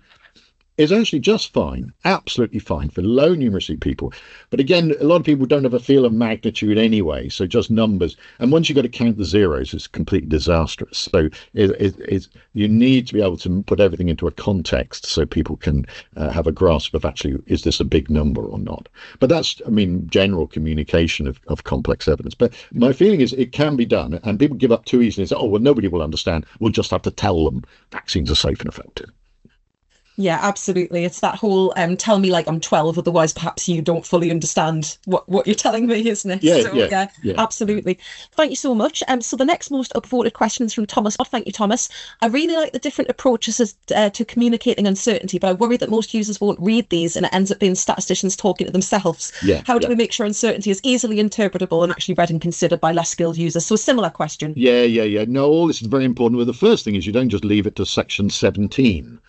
is actually just fine, absolutely fine for low numeracy people. But again, a lot of people don't have a feel of magnitude anyway, so just numbers. And once you've got to count the zeros, it's completely disastrous. So you need to be able to put everything into a context so people can have a grasp of actually, is this a big number or not? But that's, general communication of complex evidence. But my feeling is it can be done, and people give up too easily and say, nobody will understand. We'll just have to tell them vaccines are safe and effective. Yeah, absolutely. It's that whole tell me like I'm 12, otherwise perhaps you don't fully understand what you're telling me, isn't it? Yeah, absolutely. Thank you so much. So the next most upvoted question is from Thomas. Thank you, Thomas. I really like the different approaches to communicating uncertainty, but I worry that most users won't read these and it ends up being statisticians talking to themselves. How do we make sure uncertainty is easily interpretable and actually read and considered by less skilled users? So a similar question. Yeah. No, all this is very important. Well, the first thing is you don't just leave it to section 17.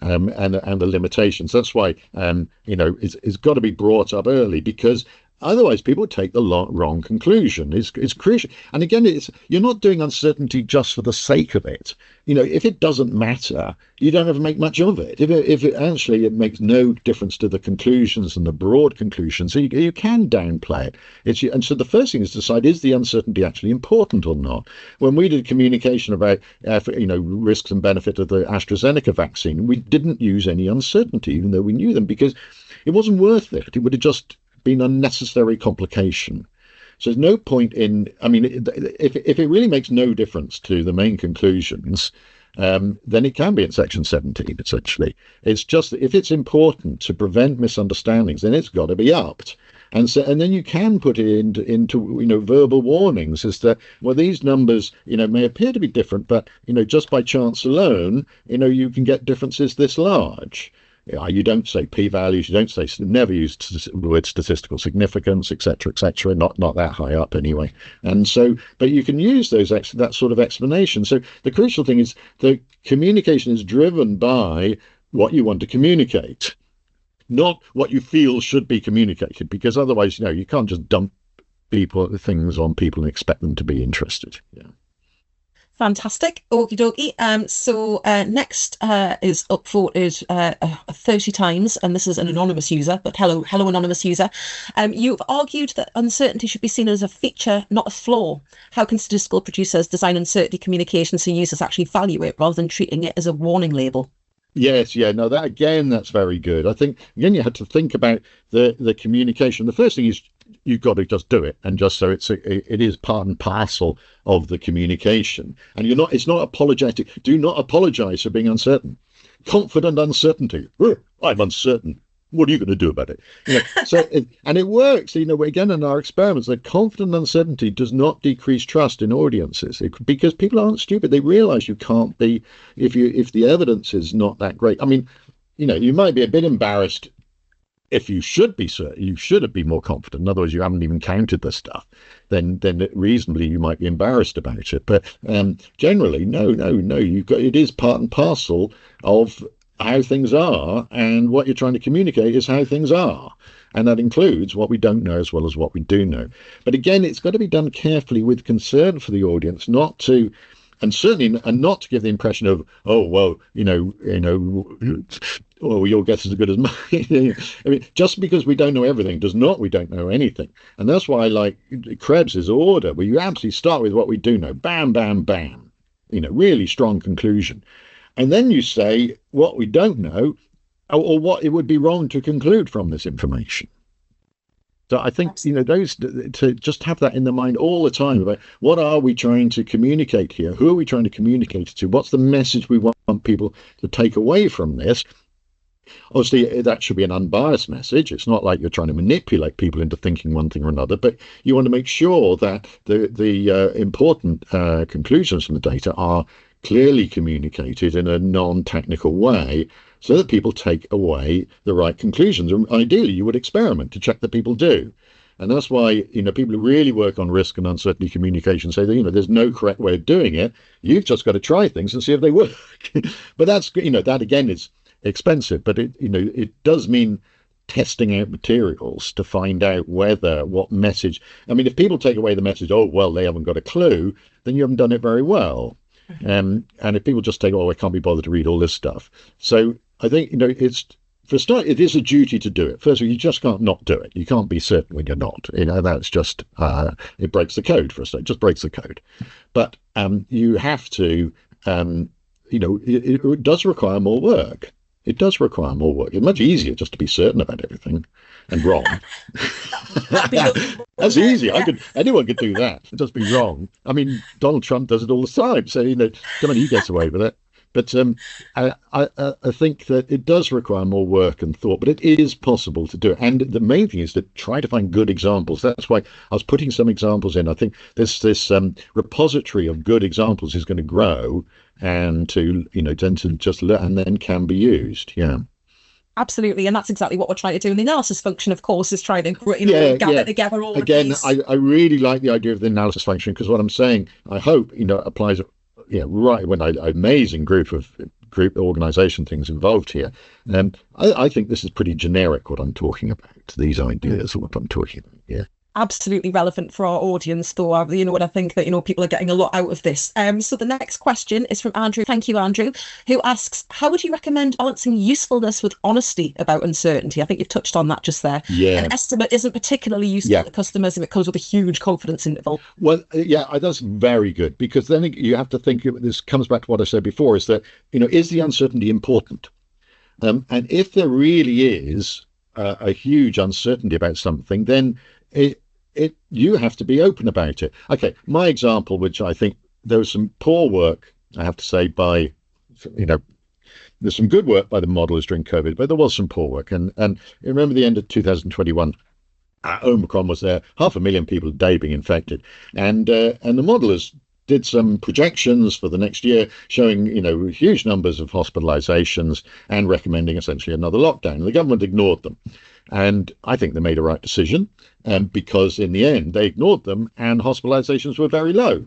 And the limitations. That's why it's got to be brought up early, because otherwise people take the wrong conclusion. It's crucial. And again, you're not doing uncertainty just for the sake of it. If it doesn't matter, you don't have to make much of it. If it actually, it makes no difference to the conclusions and the broad conclusions, so you can downplay it. And so the first thing is to decide, is the uncertainty actually important or not? When we did communication about risks and benefit of the AstraZeneca vaccine, we didn't use any uncertainty, even though we knew them, because it wasn't worth it. It would have just been unnecessary complication. So there's no point in, if it really makes no difference to the main conclusions, then it can be in section 17, essentially. It's just that if it's important to prevent misunderstandings, then it's got to be upped. And then you can put it into verbal warnings as to, well, these numbers, may appear to be different, but, just by chance alone, you can get differences this large. You don't say p-values, you don't say, never use the word statistical significance, etc., not that high up anyway. And so, but you can use that sort of explanation. So the crucial thing is the communication is driven by what you want to communicate, not what you feel should be communicated, because otherwise, you can't just dump things on people and expect them to be interested. Yeah. Fantastic. Okie dokie. So next is upvoted 30 times, and this is an anonymous user, but hello anonymous user. You've argued that uncertainty should be seen as a feature, not a flaw. How can statistical producers design uncertainty communication so users actually value it rather than treating it as a warning label? Yes, no, that's very good. I think, again, you had to think about the communication. The first thing is you've got to just do it, and just so it is part and parcel of the communication. And it's not apologetic. Do not apologize for being uncertain. Confident uncertainty. I'm uncertain. What are you going to do about it? And it works. Again, in our experiments, that confident uncertainty does not decrease trust in audiences, because people aren't stupid. They realize you can't be if the evidence is not that great. You might be a bit embarrassed if you should be certain. You should have been more confident. In other words, you haven't even counted the stuff. Then reasonably you might be embarrassed about it. But generally, no. It is part and parcel of how things are, and what you're trying to communicate is how things are, and that includes what we don't know as well as what we do know. But again, it's got to be done carefully with concern for the audience, not to and certainly, and not to give the impression of, oh well, oh, your guess is as good as mine. I mean, just because we don't know everything does not we don't know anything, and that's why I like Krebs's order, where you absolutely start with what we do know, bam, bam, bam, really strong conclusion, and then you say what we don't know, or what it would be wrong to conclude from this information. So I think, those, to just have that in the mind all the time about what are we trying to communicate here? Who are we trying to communicate to? What's the message we want people to take away from this? Obviously, that should be an unbiased message. It's not like you're trying to manipulate people into thinking one thing or another, but you want to make sure that the important conclusions from the data are clearly communicated in a non-technical way, so that people take away the right conclusions. And ideally, you would experiment to check that people do. And that's why, people who really work on risk and uncertainty communication say that, there's no correct way of doing it. You've just got to try things and see if they work. But that's, that again is expensive, but it does mean testing out materials to find out what message. I mean, if people take away the message, oh, well, they haven't got a clue, then you haven't done it very well. And if people just take, oh, I can't be bothered to read all this stuff. So I think, it's, for a start, it is a duty to do it. First of all, you just can't not do it. You can't be certain when you're not. That's just, it breaks the code for a start. It just breaks the code. But you have to, it does require more work. It does require more work. It's much easier just to be certain about everything and wrong. That's easy. Anyone could do that. Just be wrong. I mean, Donald Trump does it all the time. So, he gets away with it. But I think that it does require more work and thought, but it is possible to do it. And the main thing is to try to find good examples. That's why I was putting some examples in. I think this repository of good examples is going to grow, and to just learn, and then can be used. Yeah. Absolutely, and that's exactly what we're trying to do. And the analysis function, of course, is trying to gather together all of these. I really like the idea of the analysis function, because what I'm saying, I hope applies. Right, when an amazing group organization things involved here. I think this is pretty generic, what I'm talking about. These ideas are what I'm talking about. Yeah. Absolutely relevant for our audience, though. And I think that people are getting a lot out of this. So the next question is from Andrew. Thank you, Andrew, who asks, how would you recommend balancing usefulness with honesty about uncertainty? I think you've touched on that just there. Yeah. An estimate isn't particularly useful to customers if it comes with a huge confidence interval. Well, that's very good, because then you have to think, this comes back to what I said before, is that, is the uncertainty important? And if there really is a huge uncertainty about something, then you have to be open about it. Okay, my example, which I think there was some poor work, I have to say, by, there's some good work by the modelers during COVID, but there was some poor work. And remember the end of 2021, Omicron was there, 500,000 people a day being infected. And the modelers did some projections for the next year showing, huge numbers of hospitalizations and recommending essentially another lockdown. And the government ignored them. And I think they made a right decision, because in the end they ignored them, and hospitalizations were very low,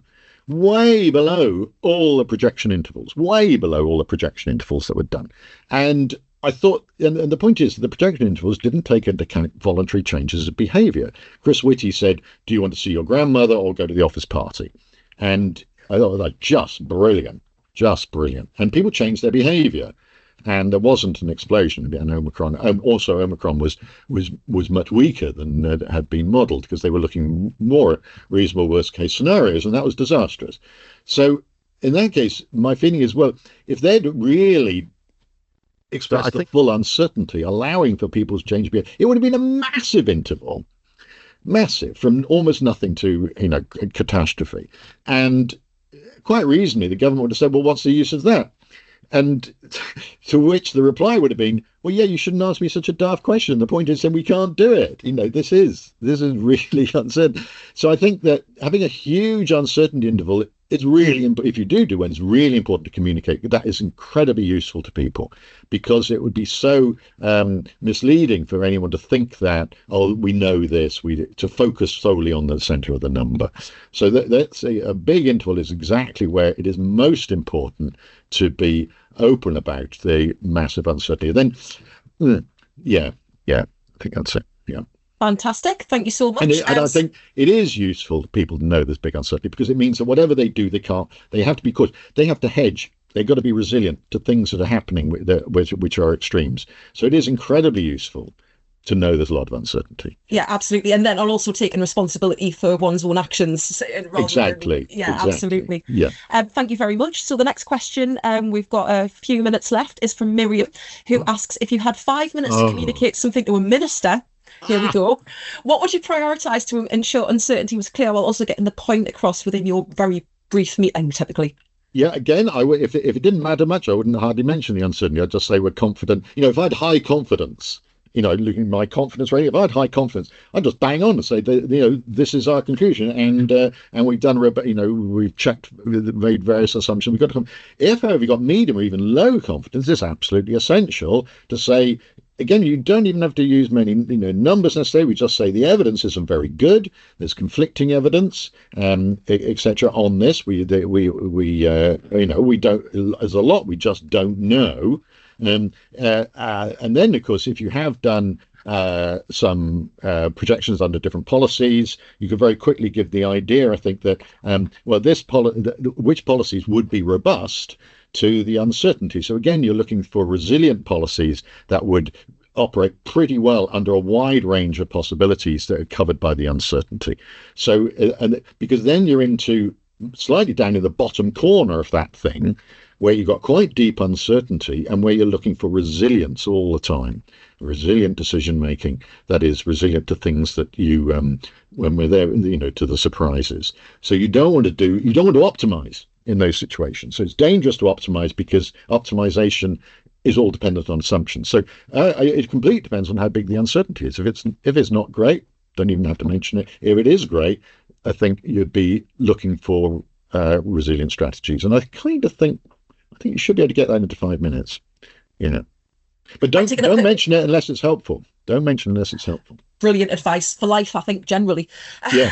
way below all the projection intervals, that were done. And I thought, and the point is, the projection intervals didn't take into account voluntary changes of behavior. Chris Whitty said, do you want to see your grandmother or go to the office party? And I thought that just brilliant. And people changed their behavior. And there wasn't an explosion in Omicron. Also, Omicron was much weaker than had been modelled, because they were looking more at reasonable worst-case scenarios, and that was disastrous. So, in that case, my feeling is, well, if they'd really expressed the full uncertainty, allowing for people's change of behavior, it would have been a massive interval, from almost nothing to catastrophe. And quite reasonably, the government would have said, well, what's the use of that? And to which the reply would have been, well, yeah, you shouldn't ask me such a daft question. The point is, then we can't do it. This is really uncertain. So I think that having a huge uncertainty interval, it's really, if you do one, it's really important to communicate. That is incredibly useful to people, because it would be so misleading for anyone to think that, oh, we know this, to focus solely on the center of the number. So that's a big interval is exactly where it is most important to be open about the massive uncertainty. Then, I think that's it. Yeah. Fantastic. Thank you so And, much. and I think it is useful for people to know there's big uncertainty, because it means that whatever they do, they have to be cautious. They have to hedge. They've got to be resilient to things that are happening, which are extremes. So it is incredibly useful to know there's a lot of uncertainty. Yeah, absolutely. And then I'll also taking responsibility for one's own actions. Exactly. Absolutely. Yeah. Thank you very much. So the next question, we've got a few minutes left, is from Miriam, who asks, if you had 5 minutes to communicate something to a minister, here we go, what would you prioritise to ensure uncertainty was clear while also getting the point across within your very brief meeting, typically? Yeah, again, if it didn't matter much, I wouldn't hardly mention the uncertainty. I'd just say we're confident. If I had high confidence, looking at my confidence rating, if I had high confidence, I'd just bang on and say, this is our conclusion, and we've done, we've checked, made various assumptions. We've got to come. If, however, you've got medium or even low confidence, it's absolutely essential to say. Again, you don't even have to use many numbers necessarily. We just say the evidence isn't very good. There's conflicting evidence, etc. On this. We don't. There's a lot we just don't know. And then, of course, if you have done some projections under different policies, you could very quickly give the idea, I think, that which policies would be robust to the uncertainty. So again, you're looking for resilient policies that would operate pretty well under a wide range of possibilities that are covered by the uncertainty. So, and because then you're into slightly down in the bottom corner of that thing, where you've got quite deep uncertainty and where you're looking for resilience all the time, resilient decision making that is resilient to things that you, when we're there, to the surprises. So you don't want to optimize in those situations. So it's dangerous to optimize, because optimization is all dependent on assumptions. So it completely depends on how big the uncertainty is. If it's not great, don't even have to mention it. If it is great, I think you'd be looking for resilient strategies. And I think you should be able to get that into 5 minutes. But don't mention it unless it's helpful. Don't mention it unless it's helpful. Brilliant advice for life, I think, generally. Yeah.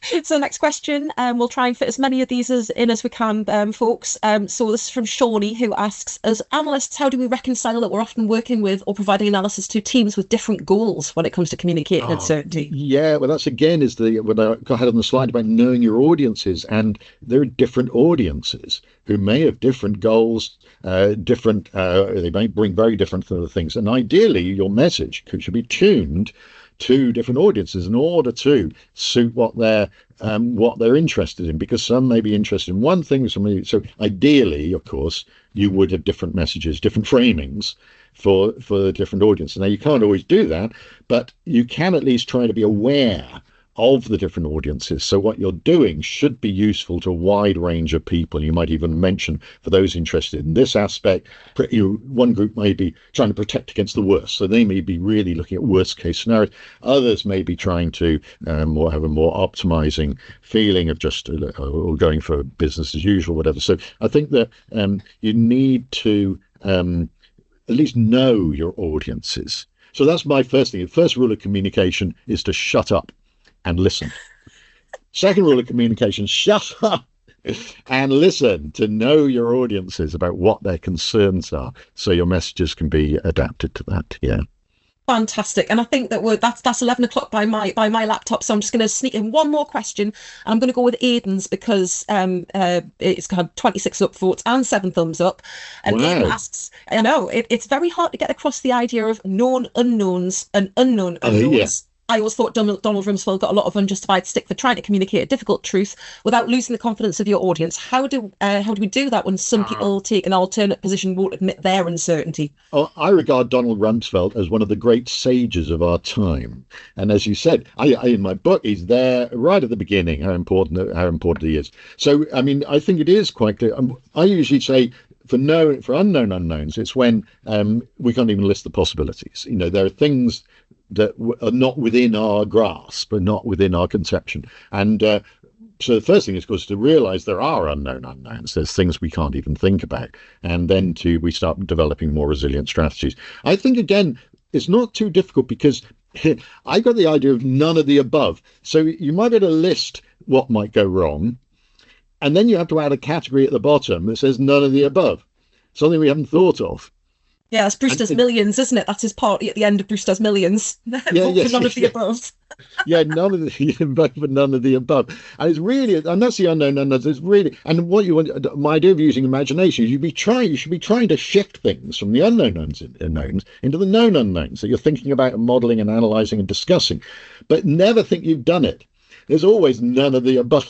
So the next question, we'll try and fit as many of these in as we can, folks. So this is from Shawnee, who asks, as analysts, how do we reconcile that we're often working with or providing analysis to teams with different goals when it comes to communicating uncertainty? Yeah, well, that's again is what I had on the slide about knowing your audiences, and there are different audiences who may have different goals, they may bring very different things, and ideally your message should be tuned to different audiences in order to suit what they're interested in, because some may be interested in one thing, so ideally, of course, you would have different messages, different framings for the different audiences. Now, you can't always do that, but you can at least try to be aware of the different audiences. So what you're doing should be useful to a wide range of people. You might even mention, for those interested in this aspect, one group may be trying to protect against the worst. So they may be really looking at worst case scenarios. Others may be trying to have a more optimizing feeling of just or going for business as usual, whatever. So I think that you need to at least know your audiences. So that's my first thing. The first rule of communication is to shut up and listen. Second rule of communication, shut up and listen, to know your audiences about what their concerns are, so your messages can be adapted to that. Yeah. Fantastic. And I think that that's 11 o'clock by my laptop. So I'm just going to sneak in one more question. And I'm going to go with Aidan's, because it's got 26 upvotes and 7 thumbs up. And wow. Aidan asks, I know it's very hard to get across the idea of known unknowns and unknown unknowns. Yeah. I always thought Donald Rumsfeld got a lot of unjustified stick for trying to communicate a difficult truth without losing the confidence of your audience. How do we do that when some people take an alternate position, won't admit their uncertainty? Oh, I regard Donald Rumsfeld as one of the great sages of our time. And as you said, I in my book, he's there right at the beginning, how important he is. So, I mean, I think it is quite clear. I usually say, for unknown unknowns, it's when we can't even list the possibilities. There are things that are not within our grasp, but not within our conception. And so the first thing is, of course, to realize there are unknown unknowns. There's things we can't even think about. And then we start developing more resilient strategies. I think, again, it's not too difficult, because I got the idea of none of the above. So you might be able to list what might go wrong, and then you have to add a category at the bottom that says none of the above, something we haven't thought of. Yeah, that's Bruce And Does Millions, isn't it? That's his party at the end of Bruce Does Millions. yeah, Vote for yes, none of the yeah. above. Yeah, none of the above, but none of the above. And it's really, and that's the unknown unknowns. It's really, and what you want, my idea of using imagination is you should be trying to shift things from the unknowns into the known unknowns that you're thinking about and modeling and analyzing and discussing, but never think you've done it. There's always none of the above.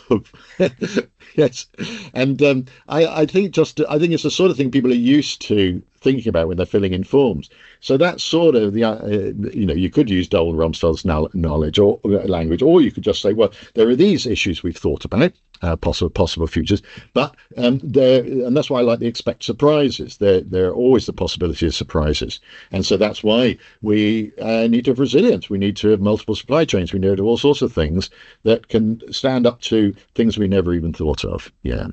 Yes, and I think I think it's the sort of thing people are used to thinking about when they're filling in forms. So that's sort of the you could use Dole Rumsfeld's knowledge or language, or you could just say, well, there are these issues we've thought about, possible futures, but there, and that's why I like the expect surprises. There are always the possibility of surprises, and so that's why we need to have resilience. We need to have multiple supply chains. We need to have all sorts of things that can stand up to things we never even thought of. Yeah.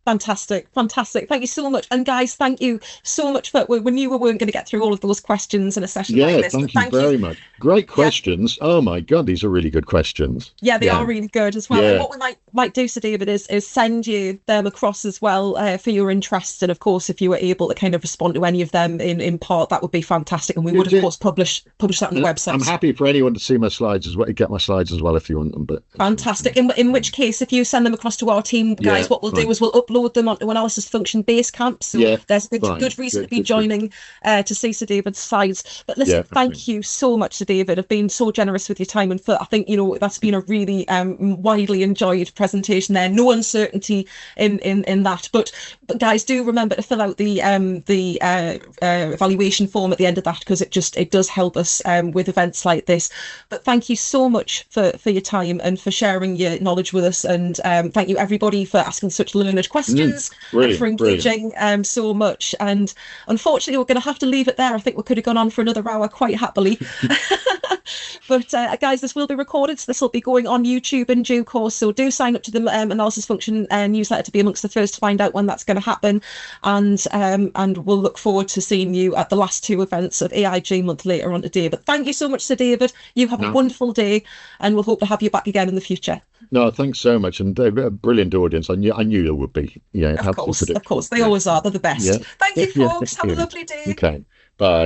Fantastic. Thank you so much. And guys, thank you so much for, we knew we weren't going to get through all of those questions in a session like this. Thank you very much. Great questions. Yeah. Oh my God, these are really good questions. Yeah, they are really good as well. Yeah. And what we might do, Sir David, is send you them across as well for your interest. And of course, if you were able to kind of respond to any of them in part, that would be fantastic. And we would, of course, publish that on the website. I'm happy for anyone to see my slides as well, get my slides as well if you want them. But fantastic. In which case, if you send them across to our team, guys, what we'll do is we'll upload them onto Analysis Function Basecamp. So there's a good reason to be joining to see Sir David's slides. But listen, thank you so much, Sir David. I've been so generous with your time, and I think that's been a really widely enjoyed presentation there. No uncertainty in that. But guys, do remember to fill out the evaluation form at the end of that, because it does help us with events like this. But thank you so much for your time and for sharing your knowledge with us. And thank you everybody for asking such learned questions. And for engaging so much. And unfortunately, we're going to have to leave it there. I think we could have gone on for another hour quite happily. But guys, this will be recorded, so this will be going on YouTube in due course. So do sign up to the Analysis Function newsletter to be amongst the first to find out when that's going to happen. And we'll look forward to seeing you at the last two events of AiG Month later on today. But thank you so much, Sir David. You have a wonderful day, and we'll hope to have you back again in the future. No, thanks so much, and a brilliant audience. I knew there would be. Yeah, of course, they always are. They're the best. Thank you, folks. Have a lovely day. Okay, bye.